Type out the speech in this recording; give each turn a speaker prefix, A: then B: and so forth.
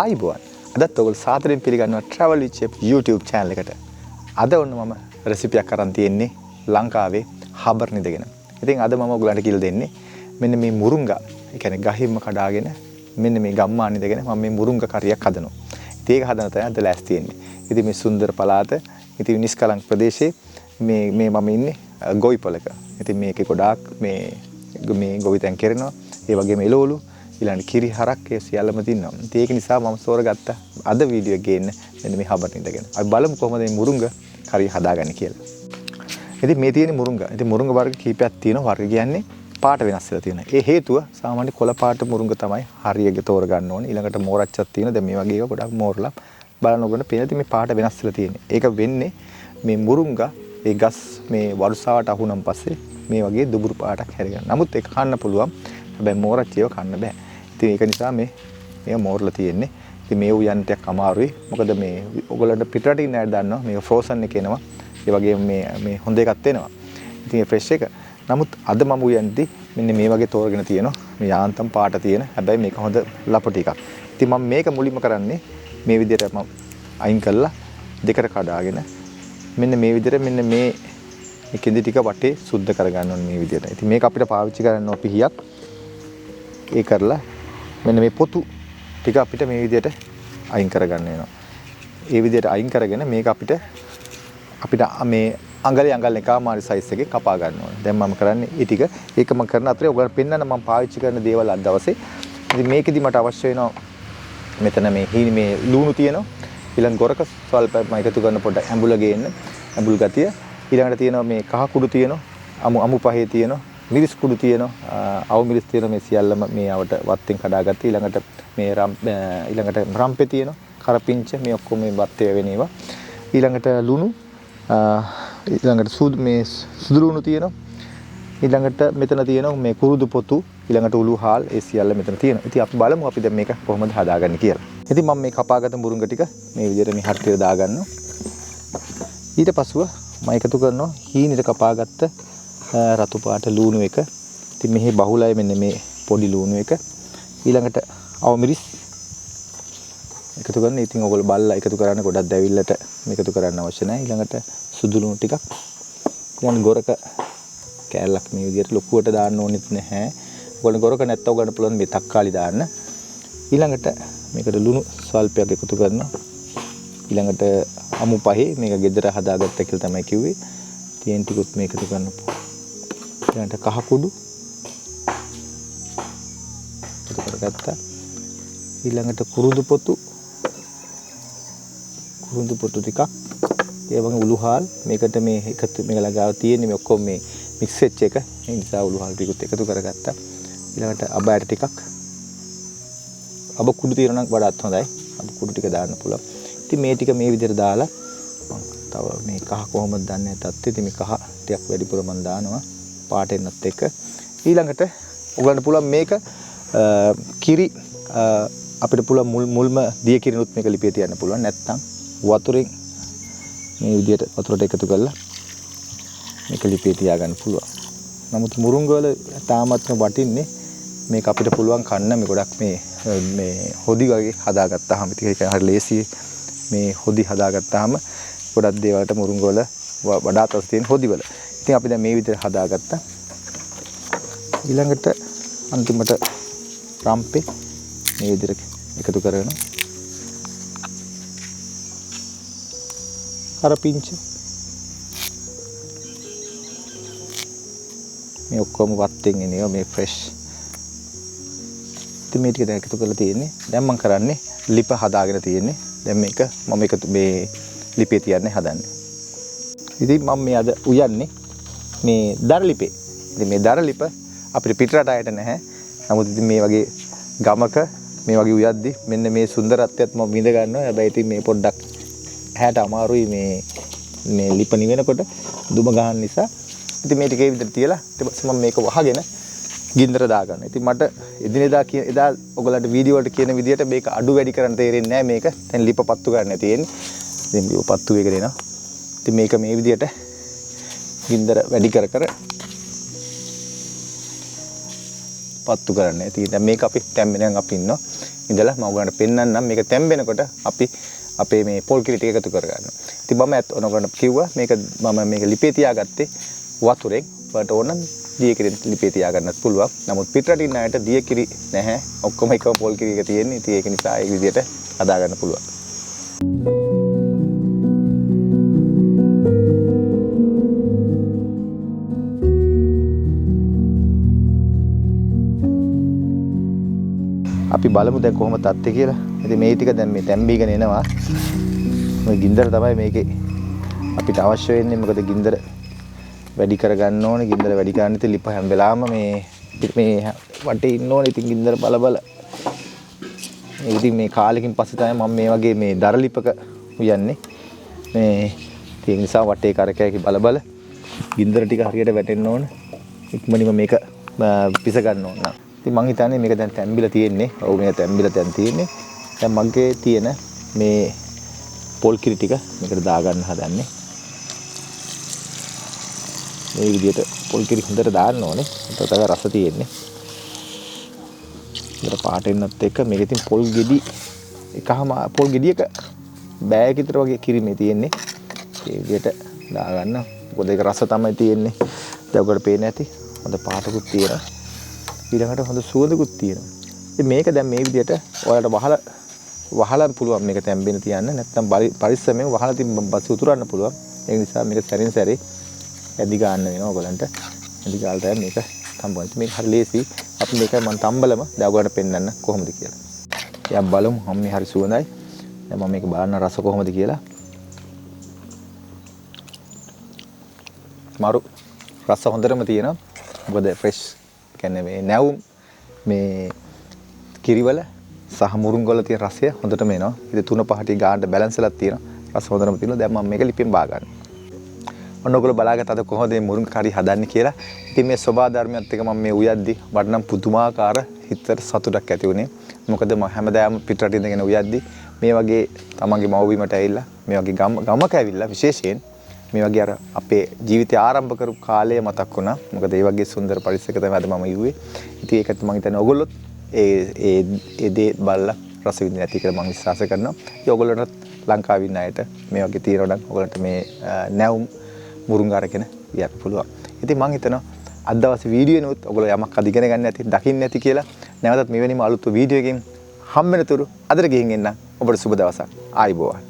A: ආයිබෝන් අදත් ඔයගොල්ලෝ සාදරයෙන් පිළිගන්නවා travel with chef YouTube channel එකට. අද ඔන්න මම රෙසිපියක් අරන් තියෙන්නේ ලංකාවේ හබර් නිදගෙන. ඉතින් අද මම ඔයගලන්ට කියලා දෙන්නේ මෙන්න මේ මුරුංගා. ඒ කියන්නේ ගහින්ම කඩාගෙන මෙන්න මේ ගම්මාන නිදගෙන මම මේ මුරුංගා කරියක් හදනවා. ඉතින් ඒක හදන තැන අද ලෑස්ති තියෙන්නේ. ඉතින් මේ සුන්දර පළාත ඉතින් නිස්කලංක ප්‍රදේශයේ මේ මම ඉන්නේ ගොවිපලක. ඉතින් මේකේ ගොඩාක් මේ ගොවිතැන් කරනවා. ඒ වගේම එළවලු ඊළඟ කිරි හරක් ඒ සියල්ලම තින්නවා. ඉතින් ඒක නිසා මම සෝරගත්ත අද වීඩියෝ එක ගේන්න මෙන්න මේ හබර් නිදගෙන. අපි බලමු කොහොමද මේ මුරුංගා කරිය හදාගන්නේ කියලා. ඉතින් මේ තියෙන මුරුංගා. ඉතින් මුරුංගා වර්ග කීපයක් තියෙනවා. වර්ග කියන්නේ පාට වෙනස් වෙලා තියෙනවා. ඒ හේතුව සාමාන්‍ය කොළ පාට මුරුංගා තමයි හරියට තෝරගන්න ඕනේ. ඊළඟට මෝරච්චක් තියෙනවා. දැන් මේ වගේ ඒවා ගොඩක් මෝරලා බලන ඔබට පේන මේ පාට වෙනස් වෙලා තියෙන්නේ. ඒක වෙන්නේ මේ මුරුංගා ඒ ගස් මේ වර්ෂාවට අහුනන් පස්සේ මේ වගේ දුබුරු පාටක් හැරගන්න. නමුත් ඒක කන්න පුළුවන්. හැබැයි මෝරච්ච ඒවා කන්න බෑ. ඉතින් ඒක නිසා මේක මෝරලා තියෙන්නේ. ඉතින් මේ උයන් ටිකක් අමාරුයි. මොකද මේ ඔයගොල්ලන්ට පිටරට ඉන්න අය දන්නවා මේක ෆ්‍රෝසන් එක එනවා. ඒ වගේම මේ හොඳ එකක් එනවා. ඉතින් මේ ෆ්‍රෙෂ් එක. නමුත් අද මම උයන්දී මෙන්න මේ වගේ තෝරගෙන තියෙනවා. මේ යාන්තම් පාට තියෙන. හැබැයි මේක හොඳ ලපටි එකක්. ඉතින් මම මේක මුලින්ම කරන්නේ මේ විදිහට මම අයින් කළා දෙකට කඩාගෙන මෙන්න මේ විදිහට මෙන්න මේ කෙඳි ටික වටේ සුද්ධ කරගන්න ඕනේ මේ විදිහට. ඉතින් මේක අපිට පාවිච්චි කරන්න ඕන පිහියක්. ඒ කරලා මෙන්න මේ පොතු ටික අපිට මේ විදිහට අයින් කරගන්න වෙනවා. ඒ විදිහට අයින් කරගෙන මේක අපිට මේ අඟල් එකමාරි සයිස් එකේ කපා ගන්න ඕනේ. දැන් මම කරන්නේ ඒ ටික. ඒක මම කරන අතරේ ඔයගොල්ලෝ පෙන්නන්න මම පාවිච්චි කරන දේවල් අද දවසේ. ඉතින් මේකෙදි මට අවශ්‍ය වෙනවා මෙතන මේ ලුණු තියෙනවා. ඊළඟ ගොරක ස්වල්පයක් මම එකතු කරන පොඩ්ඩක් ඇඹුල ගේන්න. ඇඹුල් ගතිය. ඊළඟට තියෙනවා මේ කහ කුඩු තියෙනවා. අමු පහේ තියෙනවා. මිරිස් කුඩු තියෙනවා. අවු මිරිස් තියෙනවා. මේ සියල්ලම මේ අවට වත්තෙන් කඩාගත්තා. ඊළඟට රම්පේ තියෙනවා. කරපිංච මේ ඔක්කොම මේ වත්තේ වෙන ඒවා. ඊළඟට ලුණු ඊළඟට සුදු ලුණු තියෙනවා. ඊළඟට මෙතන තියෙනවා මේ කුරුදු පොතු. ඊළඟට උළු හාල් ඒ සියල්ල මෙතන තියෙනවා. ඉතින් අපි බලමු අපි දැන් මේක කොහොමද හදාගන්නේ කියලා. ඉතින් මම මේ කපාගත්ත මුරුංග ටික මේ විදිහට මේ හරියට දාගන්නවා. ඊට පස්සුව මම එකතු කරනවා හීනෙට කපාගත්ත රතු පාට ලුණු එක. ඉතින් මෙහි බහුලයි මෙන්න මේ පොඩි ලුණු එක. ඊළඟට අවමිරිස් එකතු කරන. ඉතින් ඔයගොල්ලෝ බලලා එකතු කරන්න ගොඩක් දැවිල්ලට මේකතු කරන්න අවශ්‍ය නැහැ. ඊළඟට සුදු ලුණු ටිකක්. ඊළඟ ගොරක කෑල්ලක් මේ විදිහට ලොකුවට දාන්න ඕනෙත් නැහැ. ඔයගොල්ලෝ ගොරක නැත්තව ගන්න පුළුවන් මේ තක්කාලි දාන්න. ඊළඟට මේකට ලුණු ස්වල්පයක් එකතු කරනවා. ඊළඟට අමු පහේ මේක ගෙදර හදාගත්ත කියලා තමයි කිව්වේ. තියෙන ටිකුත් මේක එකතු කරනවා. ඊළඟට කහ කුඩු එකතු කරගත්තා. ඊළඟට කුරුදු පොතු ටිකක්. ඒ වගේ උළු හාල් මේකට මේ එකතු මේක ළඟාව තියෙන්නේ මේ ඔක්කොම මේ මික්ස් වෙච්ච එක. ඒ නිසා උළු හාල් ටිකුත් එකතු කරගත්තා. ඊළඟට අබෑට ටිකක්. අබ කුඩු తీරන වඩාත් හොඳයි. අබ කුඩු ටික දාන්න පුළුවන්. ඉතින් මේ ටික මේ විදිහට දාලා තව මේ කහ කොහොමද දන්නේ නැතත් ඉතින් මේ කහ ටිකක් වැඩිපුර මම දානවා පාටෙන්නත් එක්ක. ඊළඟට ඔයගලන්ට පුළුවන් මේක කිරි අපිට පුළුවන් මුල්ම දිය කිරිනුත් මේක ලිපිය තියන්න පුළුවන්. නැත්නම් වතුරෙන් මේ විදිහට වතුරට එකතු කරලා මේක ලිපිය තියාගන්න පුළුවන්. නමුත් මුරුංග වල තාමත්ම වටින්නේ මේක අපිට පුළුවන් කන්න මේ ගොඩක් මේ හොදි වගේ හදාගත්තාම ඉතින් ඒක හරි ලේසි මේ හොදි හදාගත්තාම ගොඩක් දේවල්ට මුරුංග වල වඩාත් රස තියෙන හොදි වල. ඉතින් අපි දැන් මේ විදිහට හදාගත්තා. ඊළඟට අන්තිමට රම්පේ මේ විදිහට එකතු කරගෙන කරපිංච මේ ඔක්කොම වත්තෙන් එනවා මේ ෆ්‍රෙෂ්. ඉතින් මේ ටික දැන් එකතු කරලා තියෙන්නේ. දැන් මම කරන්නේ ලිප හදාගෙන තියෙන්නේ. දැන් මේක මම එකතු මේ ලිපේ තියන්නේ හදන්නේ. ඉතින් මම මේ අද උයන්නේ මේ දර ලිපේ. ඉතින් මේ දර ලිප අපිට පිටරට ආයට නැහැ. නමුත් ඉතින් මේ වගේ ගමක මේ වගේ උයද්දි මෙන්න මේ සුන්දරත්වයත් මම විඳ ගන්නවා. හැබැයි ඉතින් මේ පොඩ්ඩක් හැට අමාරුයි මේ ලිප නිවෙනකොට දුම ගහන නිසා. ඉතින් මේ ටිකේ විතර තියලා ඊට පස්සේ මම මේක වහගෙන ගින්දර දාගන්න. ඉතින් මට එදා ඔයගලන්ට වීඩියෝ වලට කියන විදිහට මේක අඩු වැඩි කරන්න තේරෙන්නේ නැහැ මේක. දැන් ලිප පත්තු ගන්න තියෙන්නේ. ඉතින් ලිප පත්තු වේගෙන එනවා. ඉතින් මේක මේ විදිහට ගින්දර වැඩි කර පත්තු කරන්න. ඉතින් දැන් මේක අපි තැම්මෙන් අපි ඉන්නවා. ඉඳලා මම ඔයගලන්ට පෙන්නන්නම් මේක තැම්බෙනකොට අපි අපේ මේ පොල් කිරි ටික එකතු කරගන්නවා. ඉතින් මම ඔයගලන්ට කිව්වා මම මේක ලිපේ තියාගත්තේ වතුරෙන්. ඔයාලට ඕන නම් දිය කිරි ලිපේ තියාගන්නත් පුළුවන්. නමුත් පිටරටින් අයට දිය කිරි නැහැ. ඔක්කොම එකම පොල් කිරි එක තියෙන්නේ. ඉතින් ඒක නිසා ඒ විදිහට හදා ගන්න පුළුවන්. අපි බලමු දැන් කොහොමද තත්ත්වය කියලා. ඉතින් මේ ටික දැන් මේ තැම්බීගෙන එනවා. මේ ගින්දර තමයි මේකේ අපිට අවශ්‍ය වෙන්නේ. මොකද ගින්දර වැඩි කරගන්න ඕනේ. ගින්දර වැඩි කරන්න ඉතින් ලිප හැම වෙලාවම මේ වටේ ඉන්න ඕනේ. ඉතින් ගින්දර බල ඉතින් මේ කාලෙකින් පස්සේ තමයි මම මේ වගේ මේ දර ලිපක උයන්නේ. මේ ඒ නිසා වටේ කරකැකි බල ගින්දර ටික හරියට වැටෙන්න ඕනේ. ඉක්මනින්ම මේක පිස ගන්න ඕන. ඉතින් මං හිතන්නේ මේක දැන් තැම්බිලා තියෙන්නේ. ඔව් මේක තැම්බිලා දැන් තියෙන්නේ. දැන් මගේ තියෙන මේ පොල් කිරි ටික මේකට දාගන්න හදන්නේ. මේ විදිහට පොල් කිරි හොඳට දාන්න ඕනේ. එතකොට තමයි රස තියෙන්නේ. හොඳට පාට එන්නත් එක්ක මේකේ තියෙන පොල් ගෙඩි පොල් ගෙඩියක බෑග් විතර වගේ කිරි මේ තියෙන්නේ. ඒ විදිහට දාගන්න. මොකද ඒක රස තමයි තියෙන්නේ. දැන් ඔකට පේන්නේ නැති. හොඳ පාටකුත් තියෙනවා. ඊළඟට හොඳ සුවඳකුත් තියෙනවා. ඉතින් මේක දැන් මේ විදිහට ඔයාලට වහලා පුළුවන් මේක තැම්බෙන්න තියන්න. නැත්නම් පරිස්සමෙන් වහලා තිබ්බම පස්සේ උතුරන්න පුළුවන්. ඒ නිසා මේක සැරින් සැරේ ඇදි ගන්න වෙනවා ඔයගලන්ට. ඇදි ගාලා තමයි මේක තම්බන්නේ. මේක හරි ලේසි. අපි මේක මම තම්බලම දැන් ඔයගලන්ට පෙන්නන්න කොහොමද කියලා. යා බලමු මේ හරි සුවඳයි. දැන් මම මේක බලන්න රස කොහොමද කියලා. මාරු රස හොඳටම තියෙනවා. මොකද ෆ්‍රෙෂ් කියන්නේ මේ නැවුම් මේ කිරිවල සහ මුරුංගවල තියෙන රසය හොඳටම එනවා. ඉතින් 3-5 ගානට බැලන්ස් එකක් තියෙනවා. රස හොඳටම තියෙනවා. දැන් මම මේක ලිපෙන් බා ගන්න. ඔන්න ඔයගොල්ලෝ බලාගත්ත අද කොහොමද මේ මුරුංග කරි හදන්නේ කියලා. ඉතින් මේ සෝබා ධර්මයත් එක මම මේ උයද්දි මට නම් පුදුමාකාර හිතට සතුටක් ඇති වුණේ. මොකද මම හැමදාම පිටරටින් ඉඳගෙන උයද්දි මේ වගේ තමන්ගේ මව්බිමට ඇවිල්ලා මේ වගේ ගමක ඇවිල්ලා විශේෂයෙන් මේ වගේ අර අපේ ජීවිතය ආරම්භ කරපු කාලය මතක් වුණා. මොකද ඒ වගේ සුන්දර පරිසරයක තමයි අද මම ඉුවේ. ඉතින් ඒකත් මම හිතන්නේ ඔයගොල්ලොත් ඒ දේ බලලා රස විඳින්න ඇති කියලා මම විශ්වාස කරනවා. ඉතින් ඔයගොල්ලන්ට ලංකාවේ ඉන්න අයට මේ වගේ තියෙනවා නම් ඔයගොල්ලන්ට මේ නැවුම් මුරුංග අරගෙන යන්න පුළුවන්. ඉතින් මම හිතනවා අද දවසේ වීඩියෝ එනොත් ඔයගොල්ලෝ යමක් අද ඉගෙන ගන්න ඇති, දකින්න ඇති කියලා. නැවතත් මෙවැනිම අලුත් වීඩියෝ එකකින් හම්බ වෙනතුරු අදට ගිහින් එන්න. ඔබට සුබ දවසක්. ආයිබෝවන්.